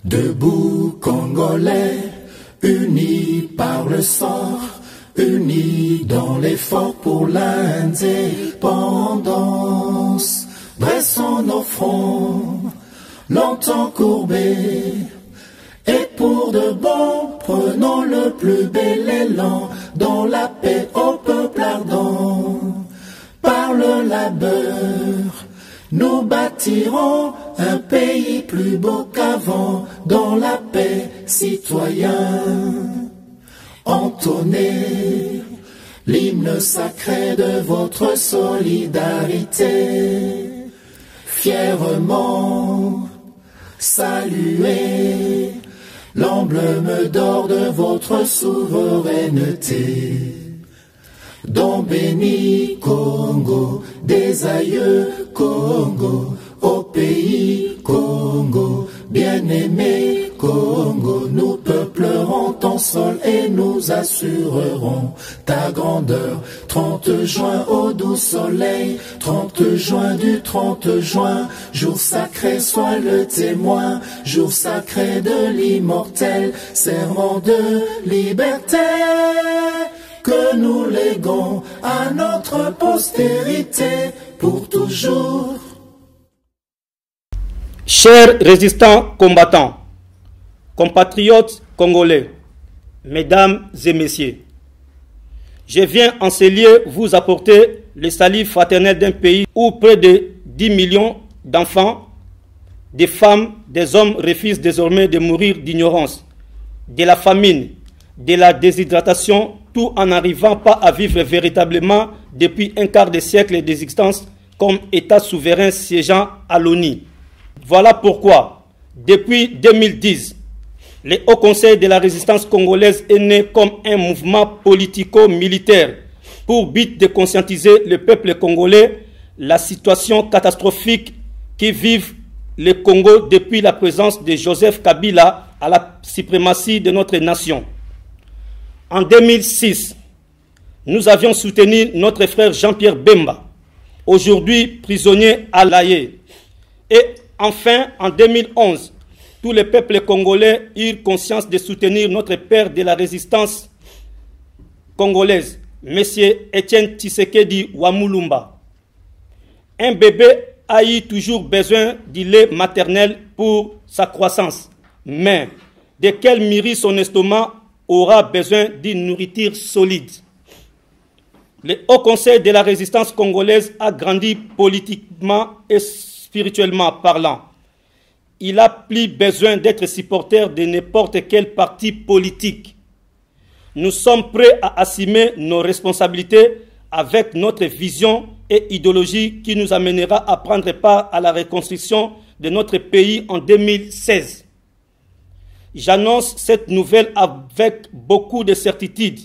Debout Congolais, unis par le sort, unis dans l'effort pour l'indépendance. Dressons nos fronts, longtemps courbés, et pour de bon, prenons le plus bel élan, dans la paix au peuple ardent. Par le labeur, nous bâtirons un pays plus beau qu'avant, dans la paix, citoyens. Entonnez l'hymne sacré de votre solidarité. Fièrement saluez l'emblème d'or de votre souveraineté. Don béni Congo, des aïeux Congo, au pays Congo, bien-aimé Congo, nous peuplerons ton sol et nous assurerons ta grandeur. 30 juin au doux soleil, 30 juin du 30 juin, jour sacré soit le témoin, jour sacré de l'immortel, serment de liberté que nous léguons à notre postérité pour toujours. Chers résistants combattants, compatriotes congolais, mesdames et messieurs, je viens en ces lieux vous apporter le salut fraternel d'un pays où près de 10 millions d'enfants, des femmes, des hommes refusent désormais de mourir d'ignorance, de la famine, de la déshydratation, tout en n'arrivant pas à vivre véritablement depuis un quart de siècle d'existence comme État souverain siégeant à l'ONU. Voilà pourquoi, depuis 2010, le Haut Conseil de la résistance congolaise est né comme un mouvement politico-militaire pour but de conscientiser le peuple congolais la situation catastrophique qui vivent le Congo depuis la présence de Joseph Kabila à la suprématie de notre nation. En 2006, nous avions soutenu notre frère Jean-Pierre Bemba, aujourd'hui prisonnier à l'Aïe. Et enfin, en 2011, tous les peuples congolais eurent conscience de soutenir notre père de la résistance congolaise, M. Étienne Tshisekedi Wamulumba. Un bébé a eu toujours besoin du lait maternel pour sa croissance, mais de quel mûrit son estomac aura besoin d'une nourriture solide. Le Haut Conseil de la résistance congolaise a grandi politiquement et spirituellement parlant. Il n'a plus besoin d'être supporter de n'importe quel parti politique. Nous sommes prêts à assumer nos responsabilités avec notre vision et idéologie qui nous amènera à prendre part à la reconstruction de notre pays en 2016. J'annonce cette nouvelle avec beaucoup de certitude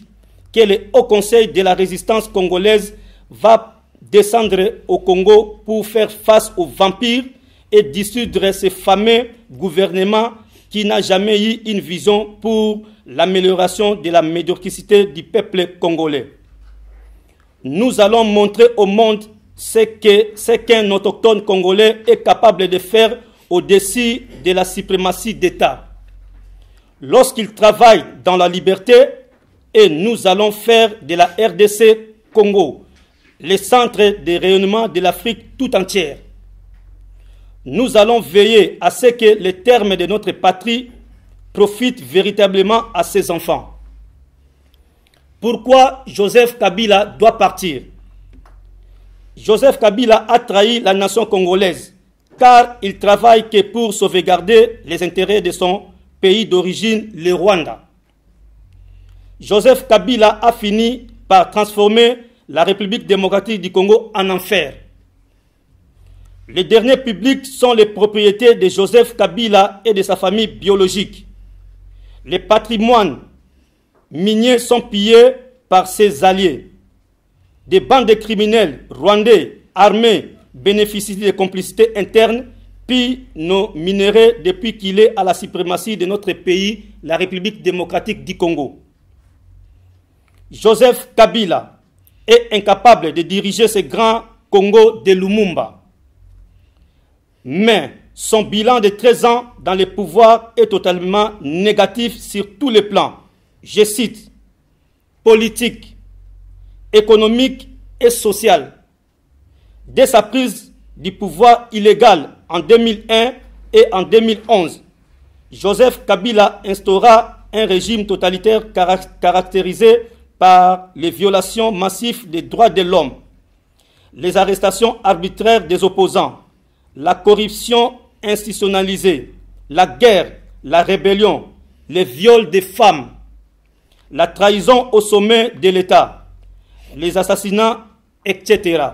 que le Haut Conseil de la résistance congolaise va descendre au Congo pour faire face aux vampires et dissoudre ce fameux gouvernement qui n'a jamais eu une vision pour l'amélioration de la médiocrité du peuple congolais. Nous allons montrer au monde ce qu'un autochtone congolais est capable de faire au-dessus de la suprématie d'État. Lorsqu'il travaille dans la liberté, et nous allons faire de la RDC Congo le centre de rayonnement de l'Afrique tout entière. Nous allons veiller à ce que les termes de notre patrie profitent véritablement à ses enfants. Pourquoi Joseph Kabila doit partir? Joseph Kabila a trahi la nation congolaise car il travaille que pour sauvegarder les intérêts de son pays d'origine, le Rwanda. Joseph Kabila a fini par transformer la République démocratique du Congo en enfer. Les derniers publics sont les propriétés de Joseph Kabila et de sa famille biologique. Les patrimoines miniers sont pillés par ses alliés. Des bandes de criminels rwandais armés bénéficient de complicités internes puis nos minéraux depuis qu'il est à la suprématie de notre pays, la République démocratique du Congo. Joseph Kabila est incapable de diriger ce grand Congo de Lumumba. Mais Son bilan de 13 ans dans le pouvoir est totalement négatif sur tous les plans. Je cite, politique, économique et social. Dès sa prise du pouvoir illégal en 2001 et en 2011, Joseph Kabila instaura un régime totalitaire caractérisé par les violations massives des droits de l'homme, les arrestations arbitraires des opposants, la corruption institutionnalisée, la guerre, la rébellion, les viols des femmes, la trahison au sommet de l'État, les assassinats, etc.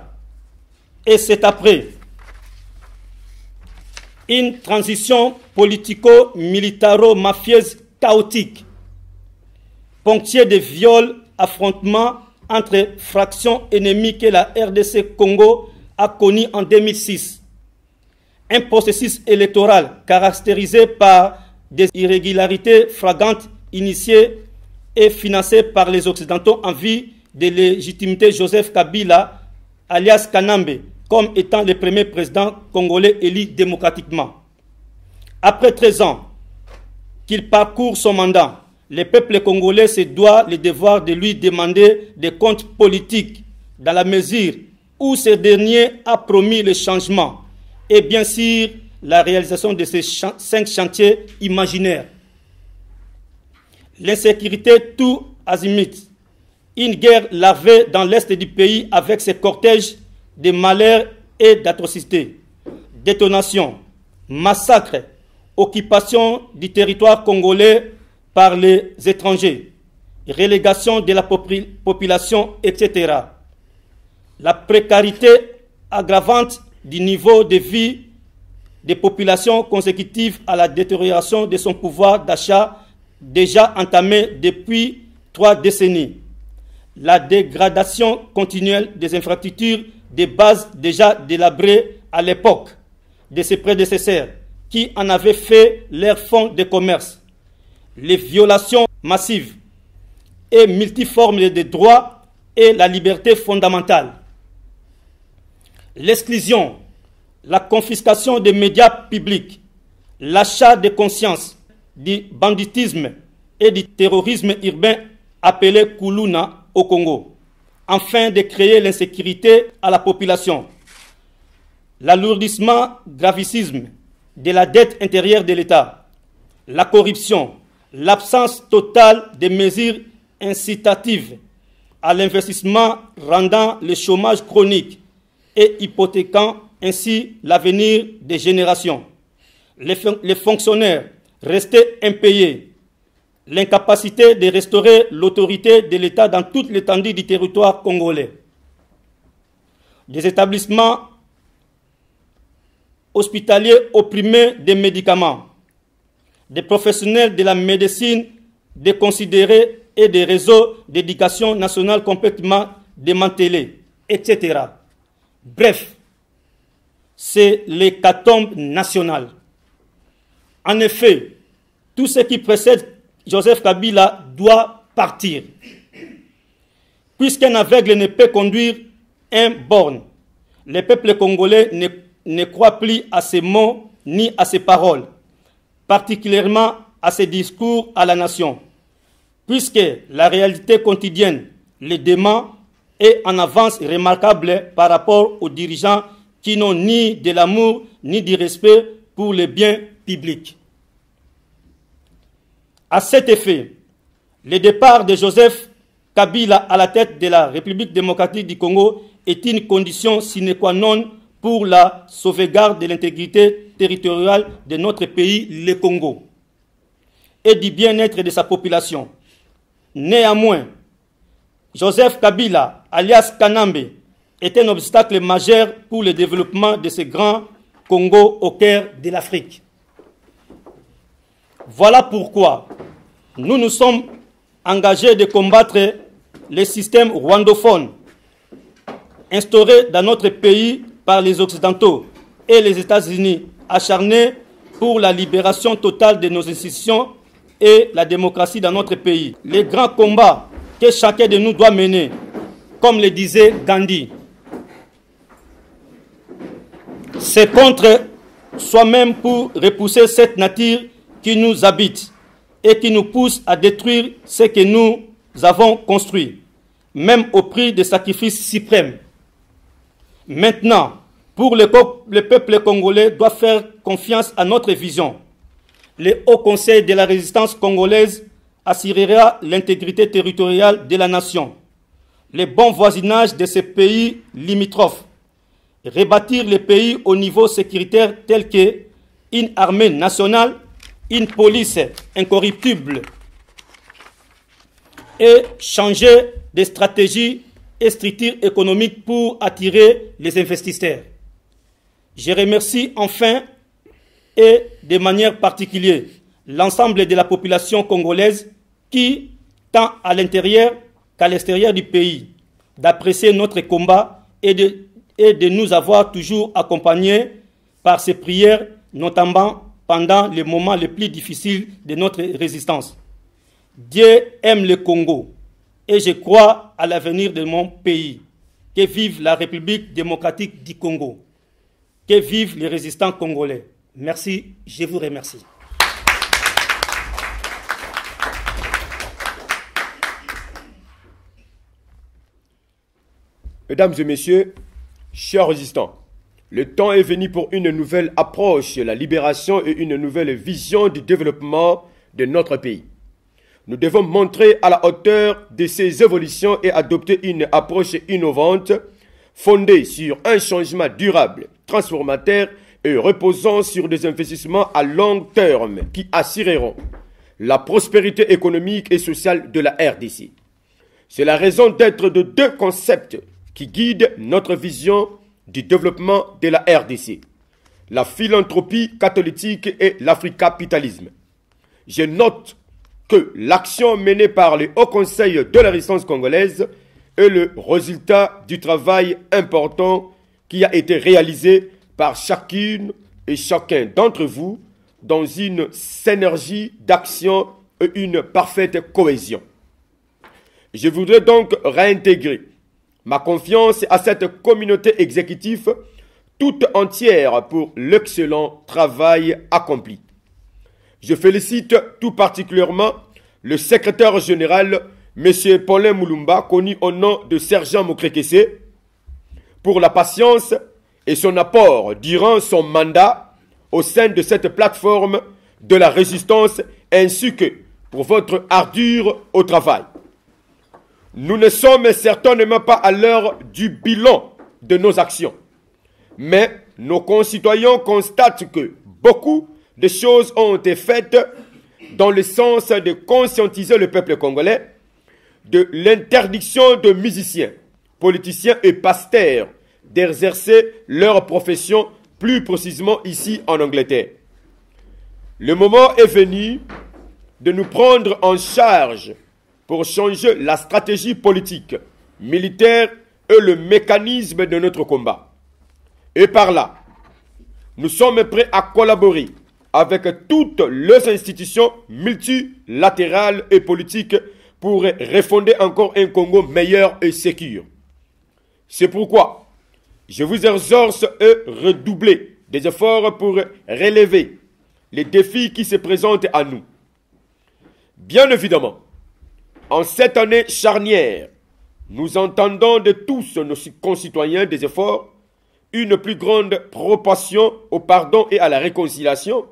Et c'est après une transition politico-militaro-mafieuse chaotique, ponctuée de viols, affrontements entre fractions ennemies que la RDC Congo a connu en 2006. Un processus électoral caractérisé par des irrégularités flagrantes initiées et financées par les Occidentaux en vue de légitimité Joseph Kabila, alias Kanambe, comme étant le premier président congolais élu démocratiquement. Après 13 ans qu'il parcourt son mandat, le peuple congolais se doit le devoir de lui demander des comptes politiques dans la mesure où ce dernier a promis le changement et bien sûr la réalisation de ces 5 chantiers imaginaires. L'insécurité tout azimut, une guerre larvée dans l'est du pays avec ses cortèges de malheurs et d'atrocités, détonations, massacres, occupation du territoire congolais par les étrangers, relégation de la population, etc. La précarité aggravante du niveau de vie des populations consécutive à la détérioration de son pouvoir d'achat déjà entamé depuis 3 décennies. La dégradation continuelle des infrastructures de base déjà délabrées à l'époque de ses prédécesseurs qui en avaient fait leur fonds de commerce. Les violations massives et multiformes des droits et la liberté fondamentale. L'exclusion, la confiscation des médias publics, l'achat de conscience, du banditisme et du terrorisme urbain appelé Kuluna au Congo, afin de créer l'insécurité à la population. L'alourdissement gravissime de la dette intérieure de l'État, la corruption, l'absence totale de mesures incitatives à l'investissement rendant le chômage chronique et hypothéquant ainsi l'avenir des générations. Les fonctionnaires restés impayés, l'incapacité de restaurer l'autorité de l'État dans toute l'étendue du territoire congolais. Des établissements hospitaliers opprimés des médicaments, des professionnels de la médecine déconsidérés et des réseaux d'éducation nationale complètement démantelés, etc. Bref, c'est l'hécatombe nationale. En effet, tout ce qui précède Joseph Kabila doit partir. Puisqu'un aveugle ne peut conduire un borgne, le peuple congolais ne croit plus à ses mots ni à ses paroles, particulièrement à ses discours à la nation, puisque la réalité quotidienne le dément est en avance remarquable par rapport aux dirigeants qui n'ont ni de l'amour ni du respect pour les biens publics. À cet effet, le départ de Joseph Kabila à la tête de la République démocratique du Congo est une condition sine qua non pour la sauvegarde de l'intégrité territoriale de notre pays, le Congo, et du bien-être de sa population. Néanmoins, Joseph Kabila, alias Kanambe, est un obstacle majeur pour le développement de ce grand Congo au cœur de l'Afrique. Voilà pourquoi nous nous sommes engagés de combattre le système rwandophone instauré dans notre pays par les Occidentaux et les États-Unis, acharnés pour la libération totale de nos institutions et la démocratie dans notre pays. Les grands combats que chacun de nous doit mener, comme le disait Gandhi, c'est contre soi-même pour repousser cette nature qui nous habite et qui nous pousse à détruire ce que nous avons construit, même au prix de sacrifices suprêmes. Maintenant, le peuple congolais doit faire confiance à notre vision. Le Haut Conseil de la résistance congolaise assurera l'intégrité territoriale de la nation, le bon voisinage de ces pays limitrophes, rebâtir les pays au niveau sécuritaire tel qu'une armée nationale, une police incorruptible et changer de stratégie et structure économique pour attirer les investisseurs. Je remercie enfin et de manière particulière l'ensemble de la population congolaise qui, tant à l'intérieur qu'à l'extérieur du pays, d'apprécier notre combat et de nous avoir toujours accompagnés par ces prières, notamment pendant les moments les plus difficiles de notre résistance. Dieu aime le Congo et je crois à l'avenir de mon pays. Que vive la République démocratique du Congo. Que vivent les résistants congolais. Merci, je vous remercie. Mesdames et messieurs, chers résistants, le temps est venu pour une nouvelle approche de la libération et une nouvelle vision du développement de notre pays. Nous devons montrer à la hauteur de ces évolutions et adopter une approche innovante, fondée sur un changement durable, transformateur et reposant sur des investissements à long terme qui assureront la prospérité économique et sociale de la RDC. C'est la raison d'être de deux concepts qui guident notre vision du développement de la RDC, la philanthropie catholique et l'africapitalisme. Je note que l'action menée par le Haut Conseil de la résistance congolaise est le résultat du travail important qui a été réalisé par chacune et chacun d'entre vous dans une synergie d'action et une parfaite cohésion. Je voudrais donc réintégrer ma confiance à cette communauté exécutive toute entière pour l'excellent travail accompli. Je félicite tout particulièrement le secrétaire général, M. Paulin Moulumba, connu au nom de Sergent Mokrekese, pour la patience et son apport durant son mandat au sein de cette plateforme de la résistance, ainsi que pour votre ardeur au travail. Nous ne sommes certainement pas à l'heure du bilan de nos actions, mais nos concitoyens constatent que beaucoup de choses ont été faites dans le sens de conscientiser le peuple congolais de l'interdiction de musiciens, politiciens et pasteurs d'exercer leur profession, plus précisément ici en Angleterre. Le moment est venu de nous prendre en charge pour changer la stratégie politique, militaire et le mécanisme de notre combat. Et par là, nous sommes prêts à collaborer avec toutes les institutions multilatérales et politiques pour refonder encore un Congo meilleur et sécure. C'est pourquoi je vous exhorte à redoubler des efforts pour relever les défis qui se présentent à nous. Bien évidemment, en cette année charnière, nous entendons de tous nos concitoyens des efforts, une plus grande proportion au pardon et à la réconciliation,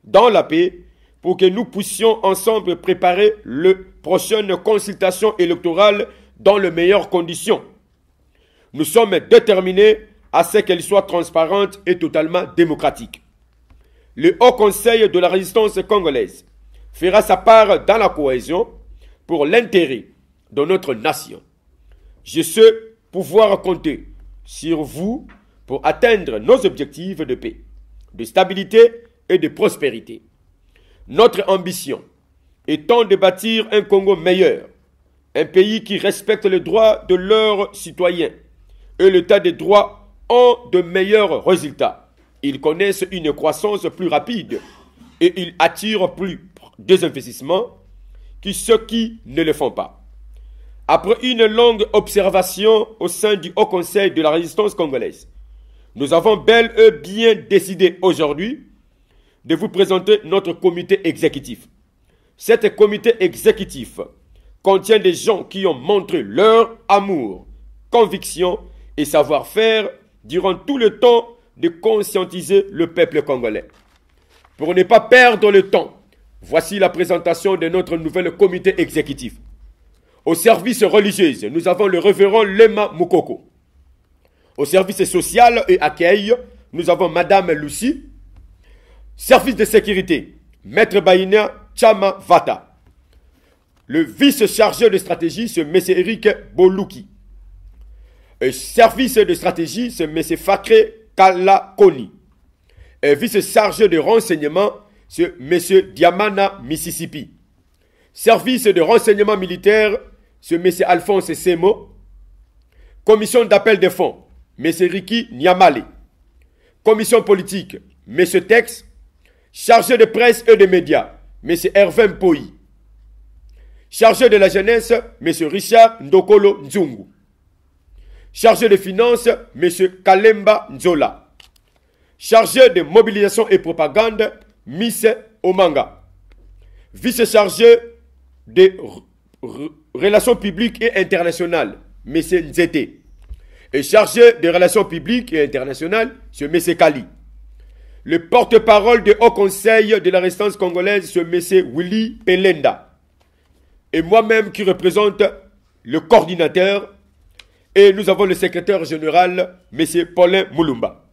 dans la paix, pour que nous puissions ensemble préparer les prochaines consultations électorales dans les meilleures conditions. Nous sommes déterminés à ce qu'elles soient transparentes et totalement démocratiques. Le Haut Conseil de la résistance congolaise fera sa part dans la cohésion pour l'intérêt de notre nation. Je sais pouvoir compter sur vous pour atteindre nos objectifs de paix, de stabilité et de prospérité. Notre ambition étant de bâtir un Congo meilleur, un pays qui respecte les droits de leurs citoyens et l'état des droits ont de meilleurs résultats. Ils connaissent une croissance plus rapide et ils attirent plus des investissements que ceux qui ne le font pas. Après une longue observation au sein du Haut Conseil de la résistance congolaise, nous avons bel et bien décidé aujourd'hui de vous présenter notre comité exécutif. Cet comité exécutif contient des gens qui ont montré leur amour, conviction et savoir-faire durant tout le temps de conscientiser le peuple congolais. Pour ne pas perdre le temps, voici la présentation de notre nouvel comité exécutif. Au service religieux, nous avons le révérend Lema Mukoko. Au service social et accueil, nous avons Madame Lucie. Service de sécurité, Maître Baïna Chama Vata. Le vice-chargé de stratégie, c'est M. Eric Boluki. Et service de stratégie, c'est M. Fakre Kalakoni. Et vice-chargé de renseignement, c'est M. Diamana Mississippi. Service de renseignement militaire, c'est M. Alphonse Semo. Commission d'appel des fonds, M. Riki Niamale. Commission politique, M. Tex. Chargé de presse et de médias, M. Hervé Mpoi. Chargé de la jeunesse, M. Richard Ndokolo Nzungu. Chargé de finances, M. Kalemba Nzola. Chargé de mobilisation et propagande, Miss Omanga. Vice-chargé de relations publiques et internationales, M. Nzete. Et chargé de relations publiques et internationales, c'est M. Kali. Le porte-parole du Haut Conseil de la Résistance congolaise, c'est M. Willy Pelenda. Et moi-même qui représente le coordinateur. Et nous avons le secrétaire général, M. Paulin Moulumba.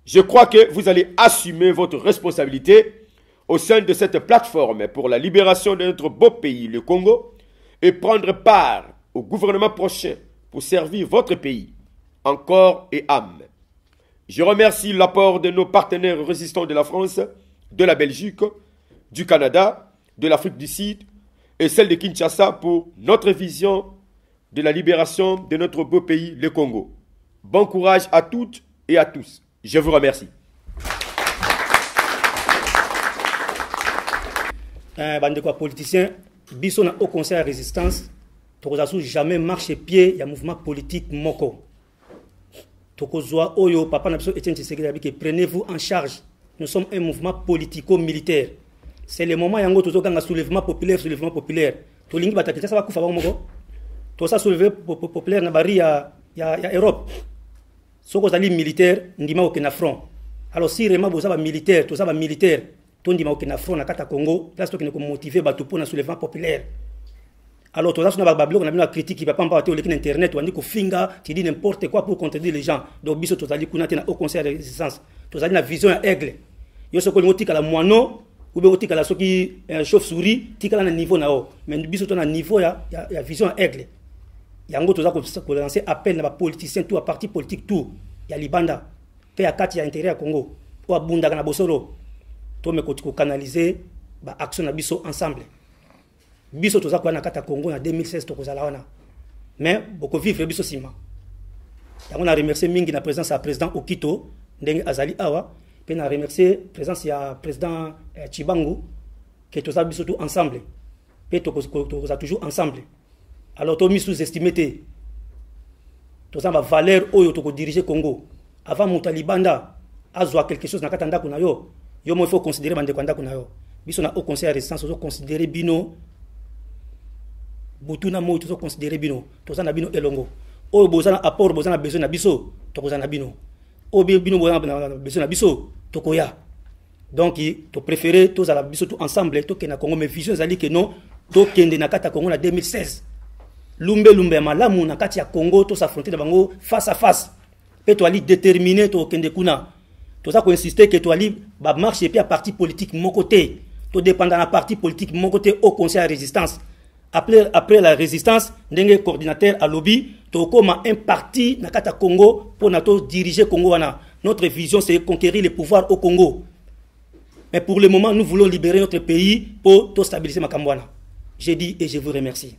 Je crois que vous allez assumer votre responsabilité au sein de cette plateforme pour la libération de notre beau pays, le Congo, et prendre part au gouvernement prochain pour servir votre pays, en corps et âme. Je remercie l'apport de nos partenaires résistants de la France, de la Belgique, du Canada, de l'Afrique du Sud et celle de Kinshasa pour notre vision de la libération de notre beau pays, le Congo. Bon courage à toutes et à tous. Je vous remercie. Bande de politiciens, biso na au conseil de résistance, tokozasu jamais marche pied, il y a mouvement politique moko. Tokozwa Oyo, papa n'a besoin Etienne Tshisekedi que prenez-vous en charge. Nous sommes un mouvement politico-militaire. C'est le moment yango tozo ganga soulèvement populaire. Tolingi batakita ça va kufa moko. To ça soulever populaire na bari ya Europe. Soko zali militaire ndima okena front. Alors si vraiment boza ba militaire, to ça ba militaire, to ndima okena front na kata Congo, place to kene ko motiver batu pour na soulèvement populaire. Alors, tout ça, on a bablo, on a mis la critique qui va pas en parler sur internet, on dit que finga, tu dis n'importe quoi pour contredire les gens. Donc, biso tozali kuna tena au conseil de résistance. Tozali na vision à aigle. Yo soko ngoti kala moineau, ou be ngoti kala soki chauve-souris, tikala na niveau na o. Mais biso to na niveau ya vision à aigle. Yango toza ko lancer appel na ba politiciens tout à parti politique tout. Ya libanda, pe ya kati ya intérêt ya Congo. O abunda kana bosolo. To me ko canaliser ba action na biso ensemble. Biso toza kwa na kata Congo en 2016 tokozala wana. Mais boko vivre biso sima. On a remercié mingi na présence à président Okito ndenge azali awa, pe na remercier présence ya président Chibangu que toza biso tout ensemble. Pe toza toujours ensemble. Alors to mi sous-estimé te. Toza ba valeur oyo toko diriger Congo. Avant Mutalibanda azwa quelque chose na kata ndako na yo. Yo mo faut considérer bande kwanda kuna yo. Biso na au conseil de résistance ozo considérer bino Butuna mo to considérer bino to na bino elongo o bozana apport bozana besoin na biso to kozana bino o bino bozana besoin na biso to koya donc to préférer to za biso tout ensemble to ke na Congo mais vision zali que non to kende na kata Congo na 2016 lumbe malamu na kati ya Congo to s'affronter na bango face à face pe to ali déterminé to kende kuna to za ko insister que to ali ba marche puis à parti politique mon côté to dépendant na parti politique mon côté au conseil de résistance. Après la résistance, ndenge coordinateur à lobby, tokoma un parti na kata Congo pour nato diriger Congo wana. Notre vision c'est conquérir le pouvoir au Congo. Mais pour le moment, nous voulons libérer notre pays pour tout stabiliser Makambwana. J'ai dit et je vous remercie.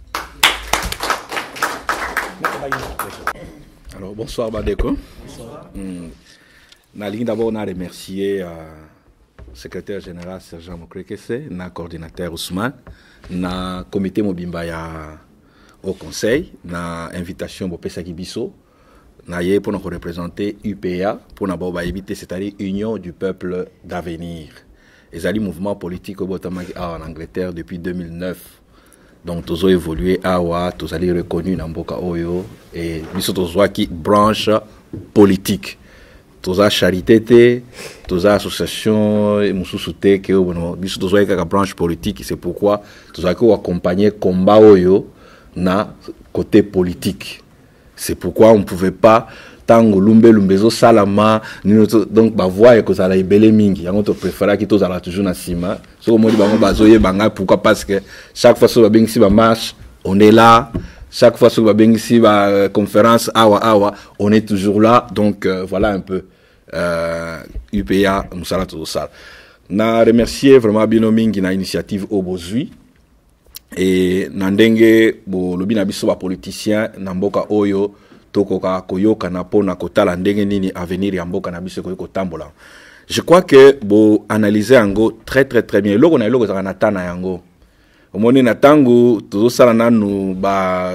Alors bonsoir Badeko. Bonsoir. D'abord on a remercié secrétaire général Sergent Mokrekese, na coordinateur Ousmane, na comité Mobimba ya au conseil, na invitation Bopesa Kibiso, naye pour nous représenter UPA pour nous éviter, c'est-à-dire Union du peuple d'avenir. Les alliés mouvements politiques au Botamaki en Angleterre depuis 2009. Donc tous ont évolué awa, tous allés reconnus dans Mboka Oyo et nous tous qui branche politique. Tous a charité, tous a association et mususuté que bon, nous tous ont branche politique. C'est pourquoi tous avons accompagné combat Oyo na côté politique. C'est pourquoi on ne pouvait pas tango lumbezo salama donc ba voix que ça la ibele mingi yango to préféra ki to za la toujours na sima so mo di bango bazoye banga pourquoi parce que chaque fois so ba bengi si ba marche on est là, chaque fois so ba bengi si ba conférence awa on est toujours là. Donc voilà un peu UPA musala to sala na remercier vraiment bino mingi na initiative Obozui et na ndenge bo lobi na biso ba politicien na mboka oyo tokoka koyoka na pona kotala ndenge nini avenir ya mboka na biso ko tambola. Je crois que bo analyser yango très bien loko na loko za na tana yango omoni na tangu tozo sala nanu ba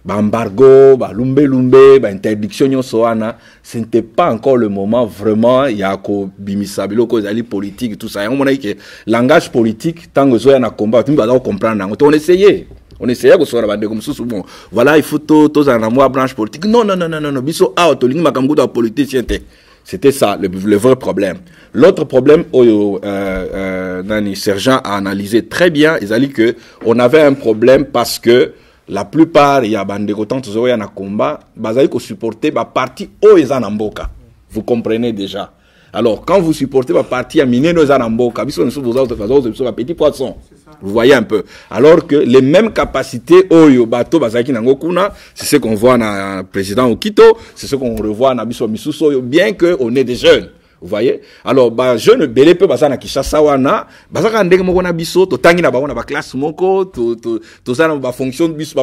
embargo ba lumbe ba interdiction nyonso wana, ce n'était pas encore le moment vraiment ya ko bimisa biloko zali politique tout ça. On mona que langage politique tango zo ya na combat tu vas comprendre yango on essayait que soit bande comme ça bon voilà il faut tous en moi branche politique non biso out to lingi makamgo da politicien. C'était ça le vrai problème. L'autre problème Nani Sergent a analysé très bien, ils a dit que on avait un problème parce que la plupart il y a bande autant toujours ya na combat bazali ko supporter ba parti o ezana mboka. Vous comprenez déjà. Alors quand vous supportez ba parti ya mineno ezana mboka biso nous vous petit poisson. Vous voyez un peu. Alors que les mêmes capacités, Oyo, Bato, Bazaki, Nangokuna, c'est ce qu'on voit dans le président Okito, c'est ce qu'on revoit dans Biso Misuso, bien qu'on est des jeunes. Vous voyez? Alors, jeune, belé peu, Bazana, Kishasa, Wana, Bazaka, Ndege, Mokona, Biso, Totangi, Nabana, Ba classe, Moko, tout ça, ba fonction, Biso,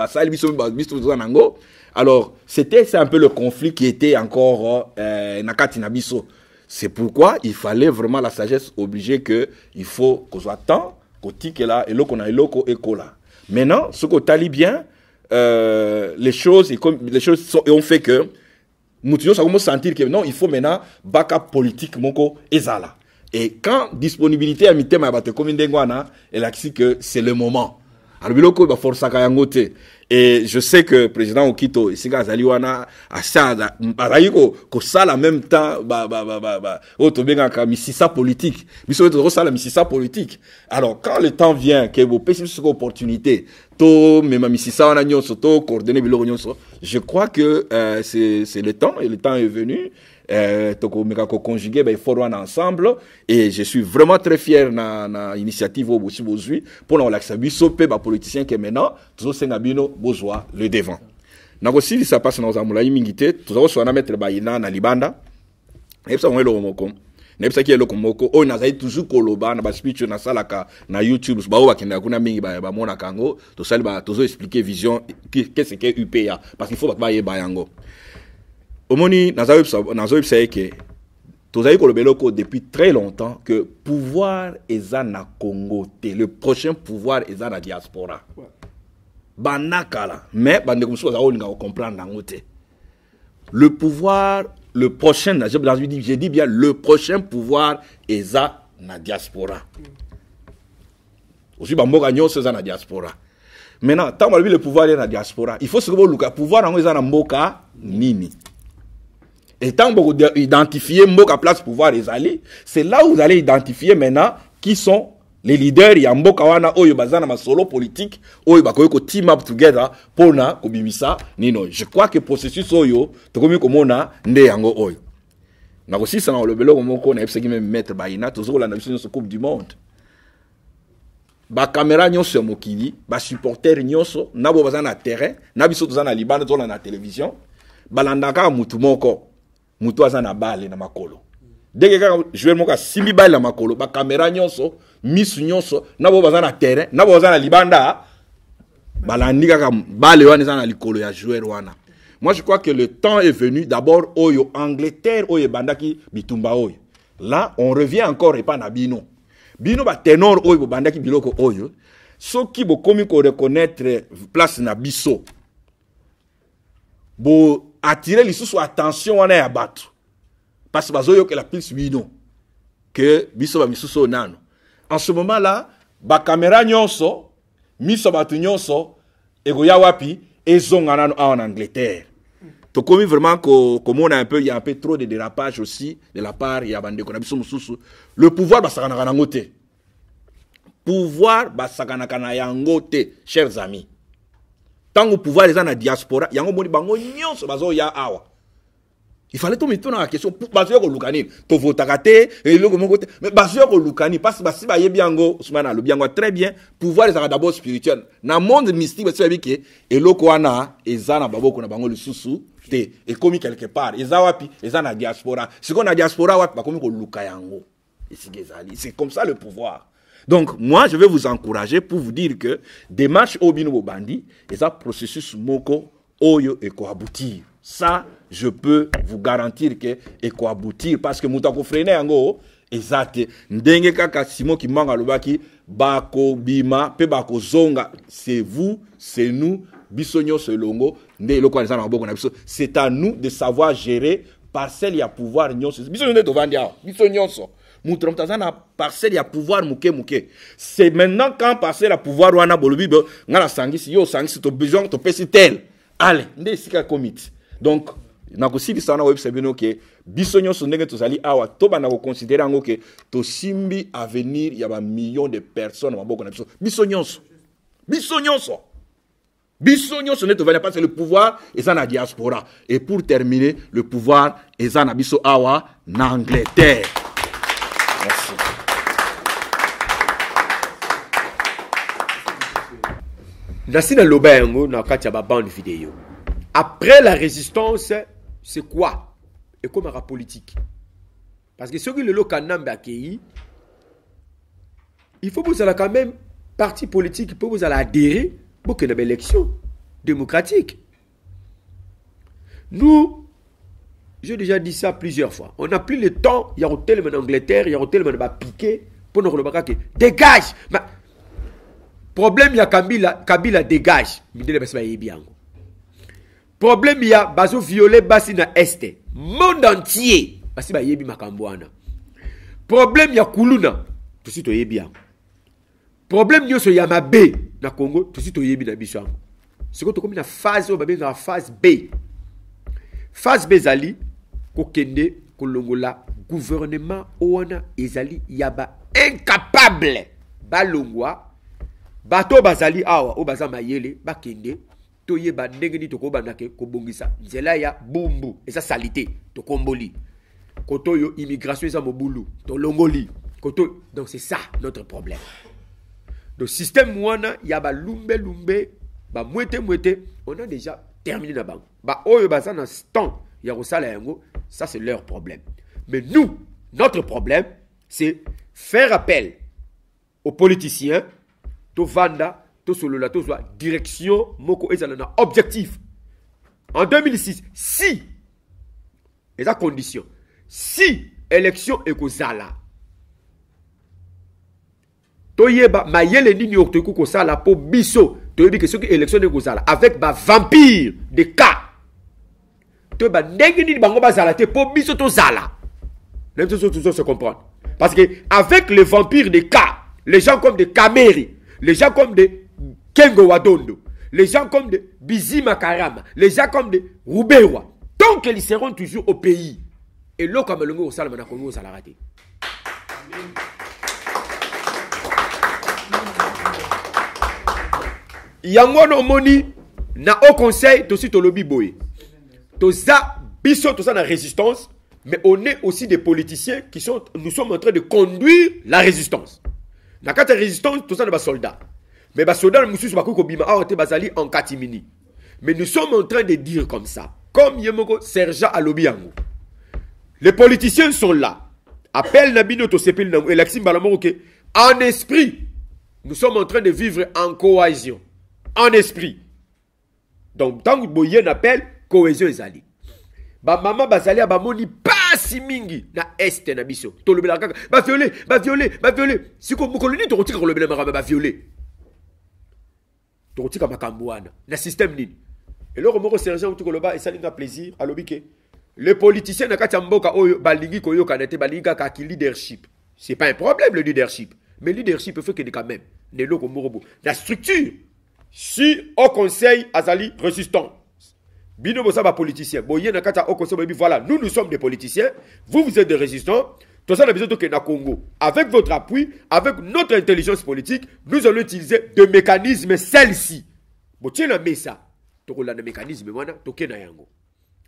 Sal, Biso, Nango. Alors, c'est un peu le conflit qui était encore, Nakati, Nabiso. C'est pourquoi il fallait vraiment la sagesse obliger que il faut qu'on soit temps, qu'on tique là, et là qu'on a loko et là. Maintenant, ce qu'on t'a bien, les choses ont fait que nous devons sentir que non, il faut maintenant backup politique moko ezala. Et quand disponibilité à mitema bate commune d'Engwana, elle a dit que c'est le moment. Alors biloko ba force kayangote. Et je sais que le président Okito ici Zaliwana a ça ko sala en même temps otobenga ka misisa politique. Biso to sala misisa politique. Alors quand le temps vient que vous pèsez cette opportunité to même misisa wana nyonso to coordonner biloko nyonso, je crois que c'est le temps et le temps est venu. Toko meka ko conjuguer il faut ensemble et je suis vraiment très fier na initiative au Bozui pour la l'accès sopé ba politicien que maintenant tous senga bino bozwa le devant na aussi ça passe dans amula mingité tous so na mettre ba ina na libanda et ça on est le moko na ça qui est le moko on a toujours koloba na ba speech na salaka na YouTube ba o bakenda kuna mingi ba mona kango to sali ba to expliquer vision qu'est-ce que UPA parce qu'il faut ba yeba yango. Omoni nazoib sait que tozaï kolobeloko depuis très longtemps que pouvoir eza na Congo le prochain pouvoir eza na diaspora. Banakala mais bande comme ça on comprendre nangote. Le pouvoir le prochain j'ai dit bien le prochain pouvoir eza na diaspora. Aussi bamboka nyonso eza na diaspora. Maintenant tant que le pouvoir est na diaspora, il faut se que pouvoir ngo eza na mboka nini. Et tant que vous identifiez Mboka place pouvoir les alliés, c'est là où vous allez identifier maintenant qui sont les leaders. Il y a Mboka wana oyo bazana ma solo politique oyo bakoyo ko team up together pour na kobimisa nino. Je crois que processus oyo tokomi komona nde yango oyo. Na aussi ça na le belo komoko na epseki même mettre baina toujours la nation de coupe du monde. Ba caméra nyonso mokili, ba supporter nyonso na bo bazana terrain, na biso tozana libanda tola na télévision, balandaka mutu moko. Mutu azana bale na makolo. Dès que joueur moka simbi bale na makolo, ba caméra nyonso, misu nyonso, na bo bazana terrain, na bo bazana libanda, balandi kaka bale wana zana likolo ya joueur wana. Moi je crois que le temps est venu d'abord oyo Angleterre oyo bandaki bitumba oyo. Là on revient encore et pas na bino. Bino ba ténor oyo bandaki biloko oyo. Soki bo komi ko reconnaître place na biso. Bo attirer les sous attention wana ya bato parce que bazo yo que la plus wino que biso ba misuso nano en ce moment là ba caméra nyonso miso batu nyonso egoya wapi ezonga nano en Angleterre. Donc comme vraiment comme on a un peu il y a un peu trop de dérapage aussi de la part ya bande ko na biso mususu le pouvoir basakana kana ngote pouvoir basakana kana yango te chers amis. Tant que pouvoir les gens na diaspora yango boni bango nyonso bazo ya awa. Il fallait tout mettre dans la question pour bazo ko lukani to votaka te et le mon côté mais bazo ko lukani parce que basi ba yebiango Ousmane le biango très bien pouvoir les d'abord spirituel na monde mystique basi ba ke eloko wana ezana baboko na bango lisusu te et comme quelque part ezawapi ezana diaspora si qu'on a diaspora wapi ba comme ko luka yango et c'est comme ça le pouvoir. Donc, moi, je vais vous encourager pour vous dire que démarche Obino Bandi, et ça, processus Moko, Oyo, et aboutir. Ça, je peux vous garantir que et aboutir. Parce que Moutako Frené, Ango, exact. Ndenge Kaka Simon qui manga lobaki, Bako Bima, Pe Bako Zonga, c'est vous, c'est nous, Bissonyo Selongo, c'est à nous de savoir gérer parcelle, il y a pouvoir, Bissonyo Tovandi, Bissonyo parcelle ya pouvoir muke. C'est maintenant quand parcelle ya pouvoir wana bolobi ngala sangisi yo sangisi to besoin to pesi tel. Allez, ndesika commit. Donc na ko sibi sana website bino ke bisonyo so ndenge to zali awa to bana ko considérer ngo ke to simbi avenir ya ba millions de personnes maboko na biso. Bisonyo so ne to va pas c'est le pouvoir et ça na diaspora. Et pour terminer, le pouvoir et ça na biso awa na Angleterre. Merci. Nasina Lobengo na kati ya ba bande vidéo. Après la résistance, c'est quoi? Et comme la politique. Parce que ceux qui le lokanambe akei, il faut que vous ayez quand même parti politique pour vous adhérer pour qu'il y ait une élection démocratique. Nous, j'ai déjà dit ça plusieurs fois. On n'a plus le temps. Il y a un tel en Angleterre, il y a un tel qui va piquer pour nous remarquer. Dégage! Mais, problème, il y a Kabila dégage. Problème, il y a Bazo violé Basina Este. Monde entier. Basi yebi makambwana. Problème, il y a Kuluna. Tout de suite, yebi. Problème, il y a Yamabe na Congo. Tout de suite, yebi na Bishan. C'est comme une phase, on va bien dans la phase B. Phase B, Zali. Kokende kolongola gouvernement oana ezali yaba incapable balongwa bato bazali awa o baza mayele bakende toyeba ndenge ni tokobandake kobongisa nzela ya bumbu eza salité tokomboli kotoyo immigration eza mobulu tolongoli koto donc c'est ça notre problème. Donc système wana yaba lumbe ba mwete on a déjà terminé na bango ba oyo baza na temps ya kosala yango. Ça, c'est leur problème. Mais nous, notre problème, c'est faire appel aux politiciens, to vanda, to solola, to soit direction, moko ezalana, objectif. En 2006, si, et la condition, si élection est kozala, to yeba, ma yele nini oktoku kozala, po biso, to yebi que ce qui élection est kozala, avec ba vampire de cas. Se comprendre. Parce que avec les vampires de cas, les gens comme de Kameri, les gens comme de Kengo Wadondo, les gens comme de Bizi Makarama, les gens comme de Rubewa, tant qu'ils seront toujours au pays. Et là, comme le mot au Salman Congo, ça l'a raté. Yangono Moni na au conseil, tout suite au lobby boy. Toza, biso, toza la résistance, mais on est aussi des politiciens qui sont, nous sommes en train de conduire la résistance. Na kata résistance, toza na soldats. Mais les soldats, nous sommes en catimini. Mais nous sommes en train de dire comme ça, comme Yemoko Serja Alobiango. Les politiciens sont là. Appelle Nabino Tosepil Nango et Laxim Balamoko. En esprit, nous sommes en train de vivre en cohésion. En esprit. Donc, tant que Boyen appelle, cohésion ezali. Ba mama bazali ba moni pasi mingi na este na biso. To lobela kaka ba violer. Siko mukoloni to kotika lobela ba violer. To kotika makambo wana na système nini. Et le remoko sergent tout koloba et ça n'a plaisir à l'obike. Les politiciens na kati mboka oyo balingi koyo kanete balingi ka ki leadership. C'est pas un problème le leadership, mais leadership fait que quand même ne loko morobo. La structure si au conseil azali résistant. Bino bosa ba politicien. Boye na kati au conseil voilà, nous sommes des politiciens, vous êtes des résistants. Tout ça, on a besoin de Congo. Avec votre appui, avec notre intelligence politique, nous allons utiliser des mécanismes celles-ci. Bon, tiens, on met ça. Tu as des mécanismes,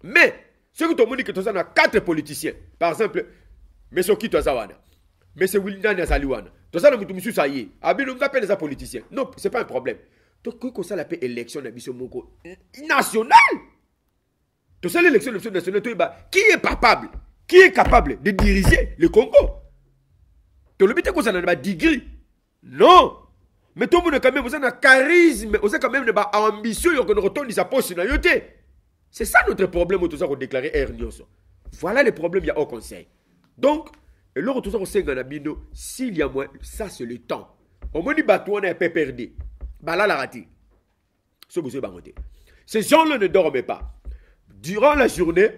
mais, ce que tu as dit que tu as 4 politiciens. Par exemple, M. Kito Azawana, M. William Azaliwana. Tu as dit que tu as dit que tu as des politiciens. Non, ce n'est pas un problème. Tu as dit que l'élection nationale. Tu as l'élection nationale. Qui est capable? Qui est capable de diriger le Congo? Tu le que ça n'a pas degré. Non. Mais tout le monde quand même, vous avez un charisme, vous avez quand même une ambition, vous avez retourné sa poche. C'est ça notre problème, tout ça qu'on déclaré Ernioso. Voilà le problème, il y a au conseil. Donc, et là, tout ça qu'on sait, s'il y a moins, ça c'est le temps. Au moins, il on est un peu perdu. Bah là, la raté. Ces gens-là ne dorment pas. Durant la journée,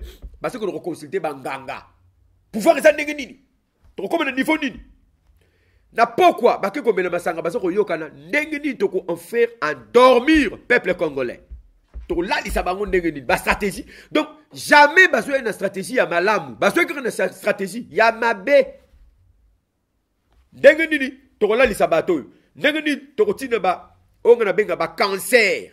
parce qu'on a consulté Banganga. Pour faire ça, nini. Tu comme un niveau nini. Na pourquoi? Parce que comme le masanga, parce que yokana nini toko en faire endormir peuple congolais. To là il sabango nini ba stratégie. Donc jamais besoin d'une stratégie ya malamu. Besoin d'une stratégie ya mabe. Nini to là il sabato. Nini toko tina ba onga benga ba cancer.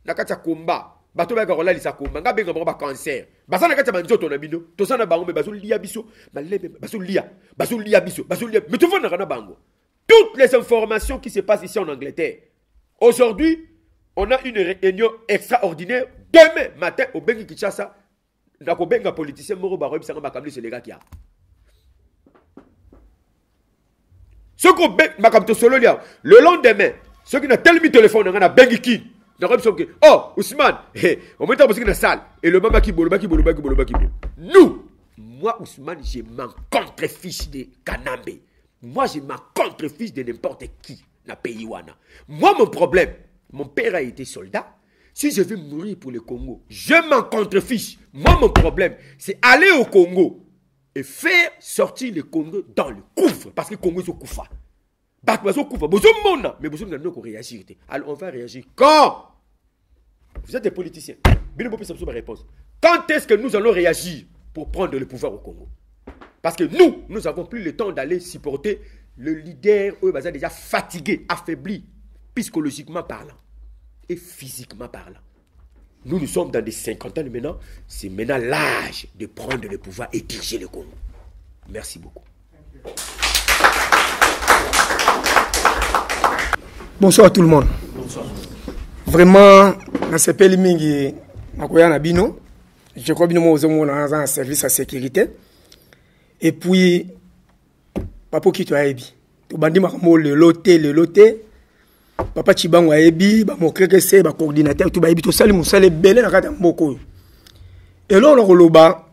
Na kata combat. Bato ba ko là il sakomba nga benga ba cancer. Basa na kata banzoto na bino. To sana bango me bazo lia biso. Malebe bazo lia biso. Mais tu vois na bango. Toutes les informations qui se passent ici en Angleterre. Aujourd'hui, on a une réunion extraordinaire. Demain matin, au Bengi Kinshasa, na ko benga politicien moro ba robi sanga makamli c'est les gars qui a. Ce qu'on benga makamto solo lia. Le lendemain, ceux qui n'a tellement téléphone na bengi ki. Oh, Ousmane, on met dans la salle. Et le mama qui bolo. Nous, moi, Ousmane, je m'en contre-fiche de Kanambe. Moi, je m'en contre-fiche de n'importe qui dans le pays. Moi, mon problème, mon père a été soldat. Si je veux mourir pour le Congo, je m'en contre-fiche. Moi, mon problème, c'est aller au Congo et faire sortir le Congo dans le gouffre. Parce que le Congo est au Koufa. Mais vous réagir. Alors on va réagir quand? Vous êtes des politiciens. Réponse. Quand est-ce que nous allons réagir pour prendre le pouvoir au Congo? Parce que nous n'avons plus le temps d'aller supporter le leader déjà fatigué, affaibli, psychologiquement parlant et physiquement parlant. Nous sommes dans des 50 ans maintenant. C'est maintenant l'âge de prendre le pouvoir et diriger le Congo. Merci beaucoup. Bonsoir à tout le monde. Bonsoir. Vraiment, dans ce pays mingi, je crois que nous sommes dans un service à sécurité. Et puis, papa qui t'a aidé. Tu m'as dit le loté. Papa Chibango a aidé, mon créé, mon coordinateur, tu m'as aidé, tout ça, mon salaire belé dans le beaucoup. Et là, on a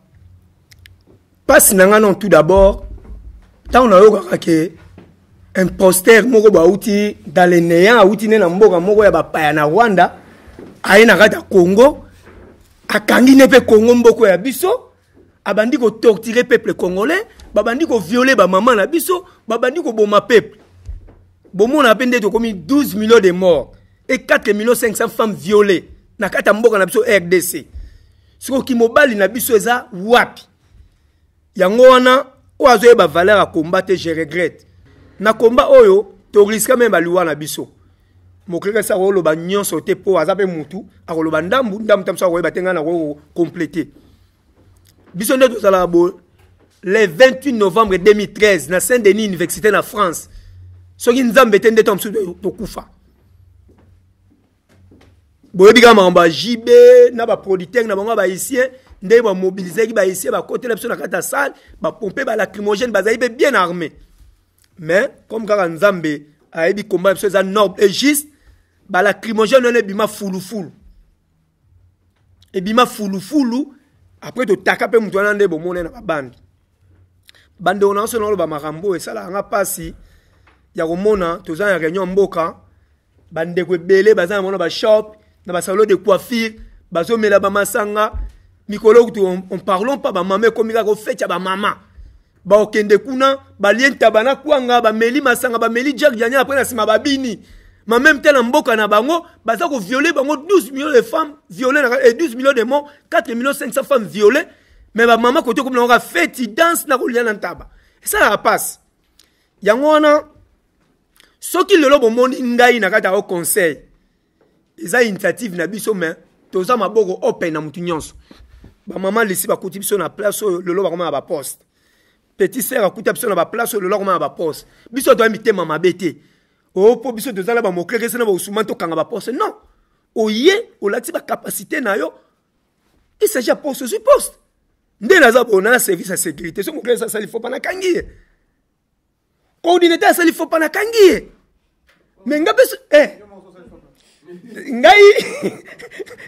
passe non tout d'abord. Tant on a eu un poster moko ba uti dans les néants uti na mboka moko ya ba paya na Rwanda aina kata Congo akangi ne pe Congo mboko ya biso abandi ko torturer peuple congolais babandi ko violer ba maman na biso babandi ko boma peuple bomo na pende to komi 12 millions de morts et 4 millions 500 femmes violées na kata mboka na biso RDC siko ki mobali na biso eza wapi yango wana oazo ba valeur à combattre je regrette. Na combat oyo to risque même baluwa na biso mokreka sa ko loba nyonso te po azape mutu akoloba ndambu tamsa ko batenga na ko compléter biso ndo tozala bo le 28 novembre 2013 na Saint-Denis université na France soki nzambe tende tomsu to kufa boyebi kama ba JB na ba producteur na bango ba haïtien ndé ba mobiliser ki ba haïtien ba côté la biso na kata salle ba pomper ba lacrymogène ba zaïbe bien armé. Mais comme quand Nzambe a dit combat c'est noble et juste ba la lacrymogène on est bima foulou et bima foulou après to takape mutu wana ndé bomone na bande on a sonolo ba marambo et ça la nga pasi ya komona to za réunion mboka bande ko belé bazana mona ba shop na ba salon de coiffure bazo mela ba masanga mikolo kutu on parlons pas ba maman comme il a fait ya ba maman ba okende kuna ba lienta bana kwanga ba meli masanga ba meli Jack Janya après na sima babini mais même tel mboka na bango baza ko violer bango 12 millions de femmes violées et 12 millions de morts 4 millions 500 femmes violées mais ba maman côté comme on a fait il danse na ko liana ntaba et ça la passe yango wana soki lelo bomondi ngai na kata au conseil eza initiative na biso mais toza maboko open na mutu nyonso ba maman lesi ba kuti biso na place lelo ba koma ba poste petit sœur akuta biso na ba place lelo koma ba poste biso doit mitema mabete o po biso toza la ba mokleke sena ba usuma to kanga ba poste non oye olati ba capacité na yo il s'agit de poste sur poste ndé na za bona service à sécurité so mokleke ça il faut pas na kangi coordinateur ça il faut pas na kangi mais nga biso ngai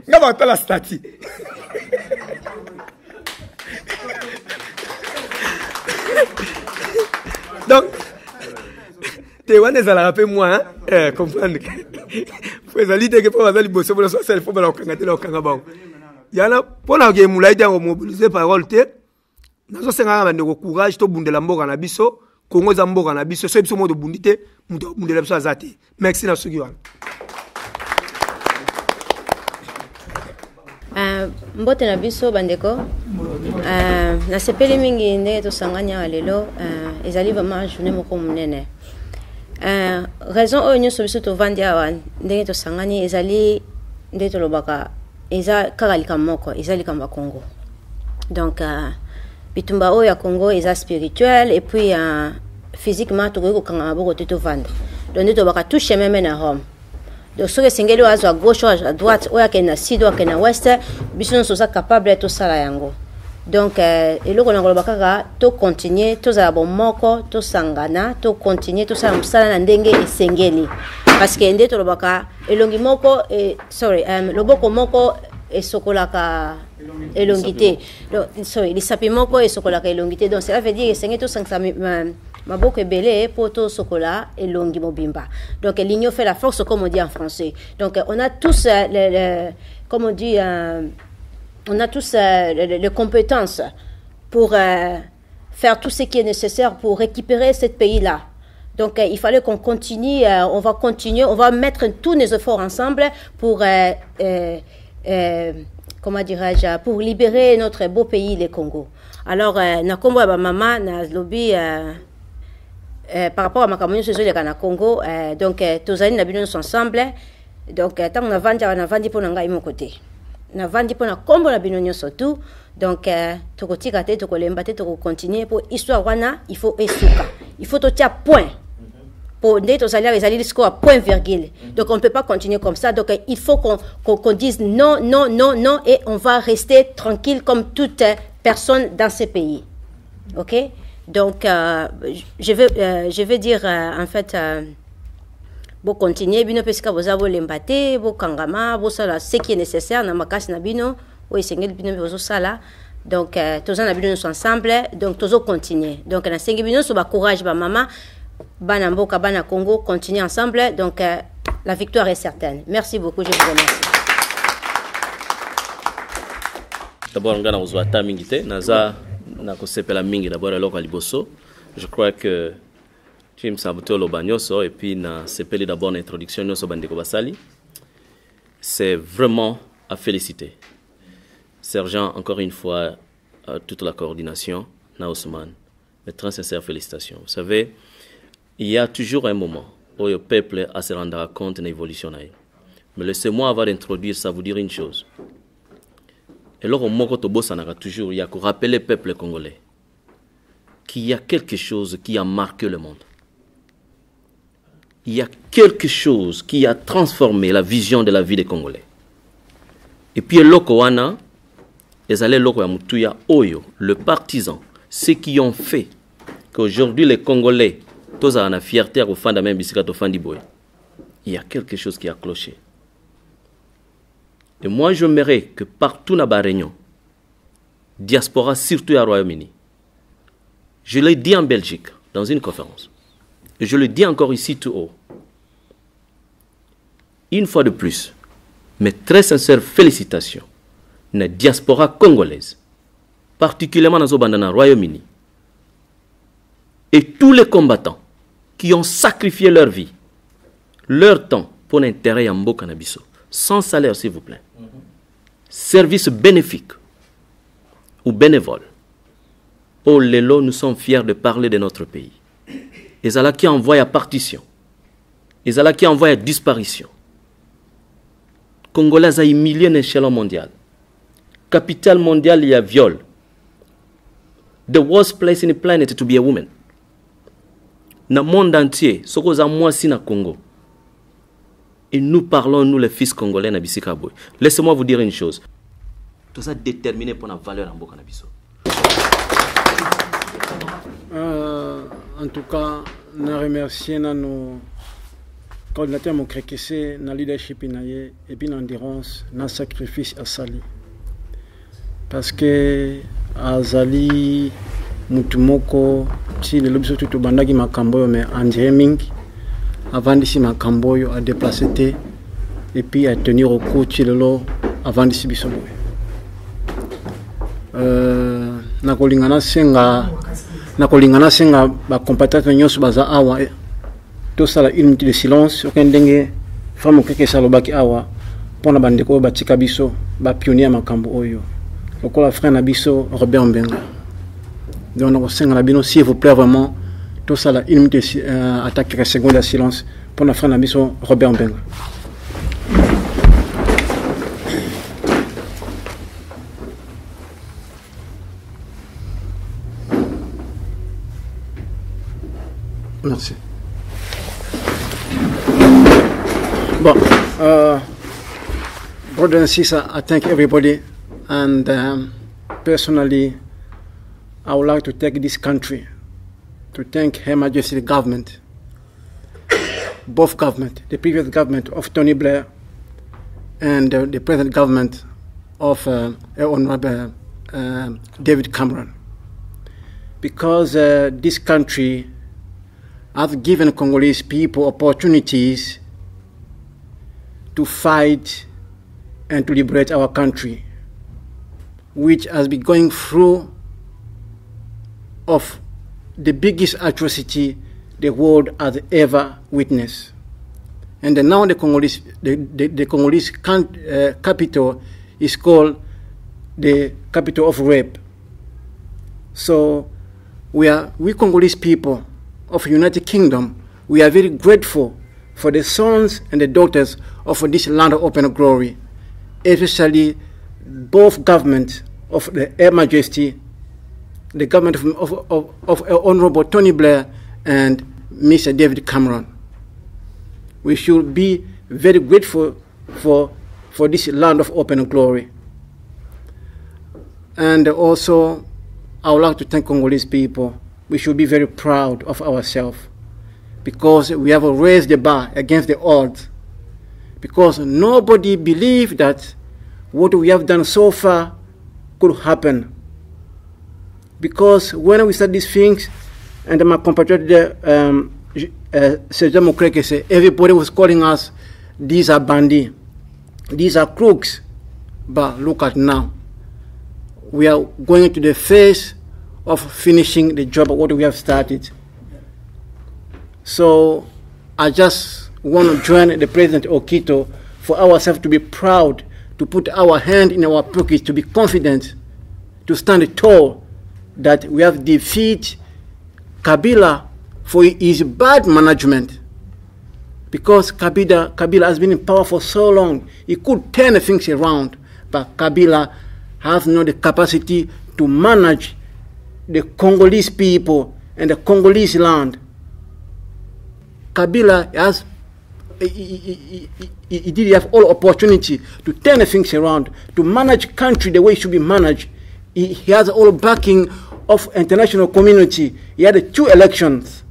nga ba tala stati donc te wana ezala rappel moi comprendre faut ezali te que pour bazali bosso pour ça il faut ba okanga te okanga ba yana pona ke mulai tango mobiliser parole te nazo senga ba ndeko courage to bundela mboka na biso Congo za mboka na biso so biso mo de bundite muto bundela biso azati merci na sugi wana mbote na biso bandeko na sepeli mingi ndenge tosanganya lelo ezali vraiment journée moko munene raison oyo nyonso biso tovandi awa ndenge tosangani ezali ndenge tolobaka eza kaka likambo moko eza likambo ya Congo donc bitumba oyo ya Congo eza spirituel et puis physiquement tokoki kokanga maboko te tovanda donc nde tobaka tout chemin mène à Rome. Donc, ce que c'est à gauche ou à droite, ou à sud ou à ouest, nous sommes capables de tout ça. Donc, et là, on a tout continuer, tout ça bon moko, tout sangana, tout continuer, tout ça na ndenge et sengeli. Parce que ndé to lobaka elongi moko sorry, loboko moko et sokolaka elongité. Donc, sorry, les sapi moko et sokolaka elongité. Donc, cela veut dire que c'est tout ça maboko ebele poto sokola et longi mobimba. Donc l'union fait la force comme on dit en français. Donc on a tous comme on dit on a tous les compétences pour faire tout ce qui est nécessaire pour récupérer ce pays-là. Donc il fallait qu'on continue, on va continuer, on va mettre tous nos efforts ensemble pour comment dirais-je, pour libérer notre beau pays, le Congo. Alors na Congo ba mama na lobby par rapport à ma communauté sur le Congo, donc tous les nabino sont ensemble. Donc tant on a vendu pour n'engager mon côté. On a vendu pour na combo la binonio surtout. Donc tout côté kate tout kolemba tout continuer pour histoire wana il faut esuka. Il faut tout tirer point. Pour d'être salaire les alliés à point virgule. Donc on ne peut pas continuer comme ça. Donc il faut qu'on dise non non non non et on va rester tranquille comme toute personne dans ce pays. OK? Donc, je vais dire, en fait, bon continuer, bino pesika bozabo lembate, bo kangama, bo sala ce qui est nécessaire, na makasi na bino, o esengeli bino bozo sala. Donc, tous en bino sont ensemble, donc tous continuer. Donc, na sengi bino so ba courage ba mama, bana mboka bana Congo, continuer ensemble. Donc, la victoire est certaine. Merci beaucoup, je vous remercie. D'abord, ngana uzwata mingite, naza je crois que tu me sabotes le bagnoso et puis na sepeli d'abord l'introduction no so bandeko basali. C'est vraiment à féliciter. Sergent, encore une fois, toute la coordination, na Ousmane, mes très sincères félicitations. Vous savez, il y a toujours un moment où le peuple a se rendre compte de l'évolution. Mais laissez-moi avoir d'introduire ça, vous dire une chose. Et là, toujours, il y a qu'à rappeler le peuple congolais qu'il y a quelque chose qui a marqué le monde. Il y a quelque chose qui a transformé la vision de la vie des Congolais. Et puis, le partisan, ceux qui ont fait qu'aujourd'hui les Congolais, tous ont la fierté au fond de même il y a quelque chose qui a cloché. Et moi, j'aimerais que partout dans la réunion, diaspora, surtout au Royaume-Uni, je l'ai dit en Belgique, dans une conférence, et je le dis encore ici tout haut, une fois de plus, mes très sincères félicitations la diaspora congolaise, particulièrement dans le Royaume-Uni, et tous les combattants qui ont sacrifié leur vie, leur temps pour l'intérêt à Mboka Nabiso, sans salaire s'il vous plaît, service bénéfique ou bénévole. Oh Lélo, nous sommes fiers de parler de notre pays. Et Zala qui envoie à partition, et Zala qui envoie à disparition. Congolais a humilié l'échelon mondial. Capitale mondiale, il y a viol. The worst place in the planet to be a woman. Dans le monde entier, ce que nous moi si na Congo. Et nous parlons, nous les fils congolais, na Bisikaboy. Laissez-moi vous dire une chose. Tout ça déterminé pour la valeur en Mboka Nabiso. En tout cas, je remercie nos coordinateurs mon crékessé, na leadership inaye et puis l'endurance, na sacrifice à Sali. Parce que Azali mutumoko si le lobby tout bandagi makamboyo mais en avant d'ici makamboyo a déplacé et puis à tenir au coup chilelo avant d'ici bisoboy. Nakolingana senga ba compatriotes nyonso baza awa to sala une minute de silence okendenge famo keke salobaki awa pona bandeko batika biso ba pionnier makambo oyo lokola frère na biso Robert Mbenga. Donc on a bien s'il vous plaît vraiment tout ça là une minute attaque quelques secondes de silence pour notre frère Nabiso Robert Mbenga. Merci. Bon, brother and sister, I thank everybody, and personally I would like to take this country to thank Her Majesty the government, both government, the previous government of Tony Blair and the present government of Honorable David Cameron, because this country has given Congolese people opportunities to fight and to liberate our country, which has been going through of the biggest atrocity the world has ever witnessed. And now the Congolese capital is called the capital of rape. So we Congolese people of United Kingdom, we are very grateful for the sons and the daughters of this land of open glory, especially both governments of the Her Majesty, the government of Honorable Tony Blair and Mr. David Cameron. We should be very grateful for this land of open glory. And also, I would like to thank Congolese people. We should be very proud of ourselves because we have raised the bar against the odds, because nobody believed that what we have done so far could happen. Because when we said these things, and my compatriot Sergio Mukwege said, everybody was calling us, these are bandits, these are crooks. But look at now. We are going into the phase of finishing the job of what we have started. So I just want to join the President Okito for ourselves to be proud, to put our hand in our pockets, to be confident, to stand tall, that we have defeated Kabila for his bad management. Because Kabila has been in power for so long, he could turn things around, but Kabila has not the capacity to manage the Congolese people and the Congolese land. Kabila has he did have all opportunity to turn things around, to manage country the way it should be managed. He has all backing of international community. He had 2 elections,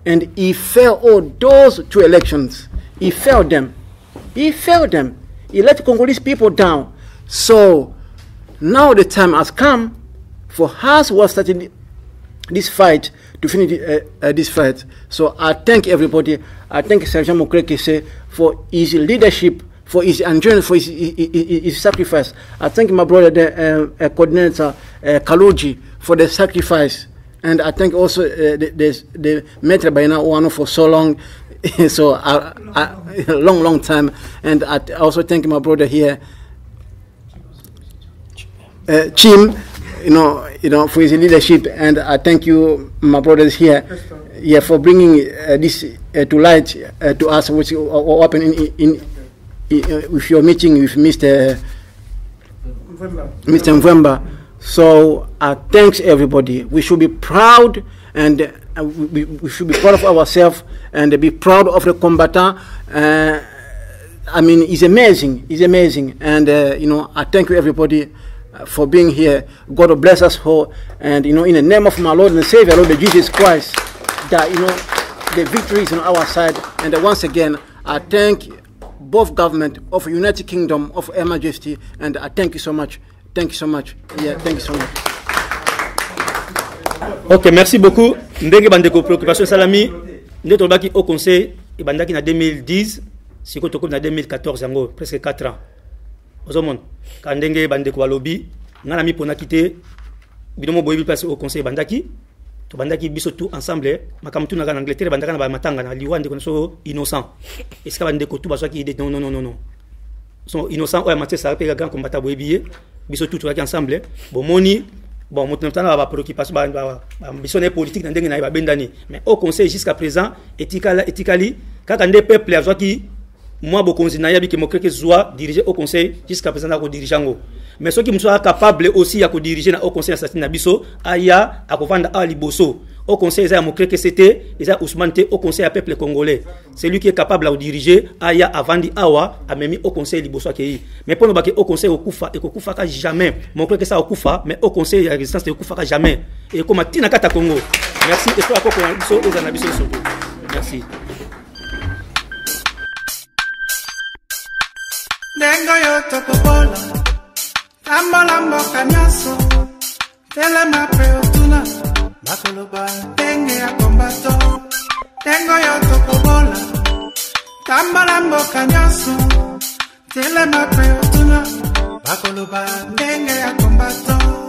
and he failed all those 2 elections. He failed them. He let Congolese people down. So now the time has come for us who have started this fight to finish this fight. So I thank everybody. I thank Sergio Mukwege for his leadership for his endurance, for his sacrifice. I thank my brother, the coordinator, Kaloji, for the sacrifice. And I thank also the Maitre Baina Oano for so long, so a long time. And I also thank my brother here, Chim, for his leadership. And I thank you, my brothers here, for bringing this to light to us, which will happen in with your meeting with Mr. Mvemba. So thanks everybody. We should be proud, and we should be proud of ourselves and be proud of the combatant. I mean, it's amazing. It's amazing. And I thank you everybody for being here. God bless us all. And in the name of my Lord and Savior, Lord Jesus Christ, that the victory is on our side. And once again, I thank both government of United Kingdom of Her Majesty, and I thank you so much. Thank you so much. Yeah, thank you so much. Ok, merci beaucoup. Ndenge bandeko préoccupation salami, ndeto baki au conseil et bandaki na 2010, siko toko na 2014 yango, presque 4 ans. Ozomon, ka ndenge bandeko balobi, ngana mi pona kité bidomo boyebi place au conseil bandaki. To bandaki biso tout ensemble, makamtu na Angleterre bandaka na ba matanga na liwa ndeko so innocent. Est-ce que bandeko tout baso ki non. Sont innocents ou amateur ça pe grand combattant boyebi. Biso tout ensemble bomoni bon maintenant ba préoccupation ba ambition politique ndenge na ba bendani mais au conseil jusqu'à présent éthiquement kaka ndé peuple azwa ki moi bokonzi na yabi ke mokreke zwa diriger au conseil jusqu'à présent ko dirigeango mais ceux qui sont capables aussi ya ko diriger na au conseil assassin na biso aya akovanda a liboso au conseil za mokreke c'était eza Ousmane Té au conseil à peuple congolais, c'est lui qui est capable de diriger aya avandi awa a même au conseil liboso akei mais pour nous baquer au conseil okufa et okufa ka jamais mokreke ça okufa mais au conseil ya résistance okufa ka jamais et comme tina kata Congo. Merci et toi ko biso ezana biso soto. Merci. Dengo yo tokobola Tambolambo kanyaso Telema peotuna Bakoloba Denge ya kombato Dengo yo tokobola Tambolambo kanyaso Telema peotuna Bakoloba Denge ya kombato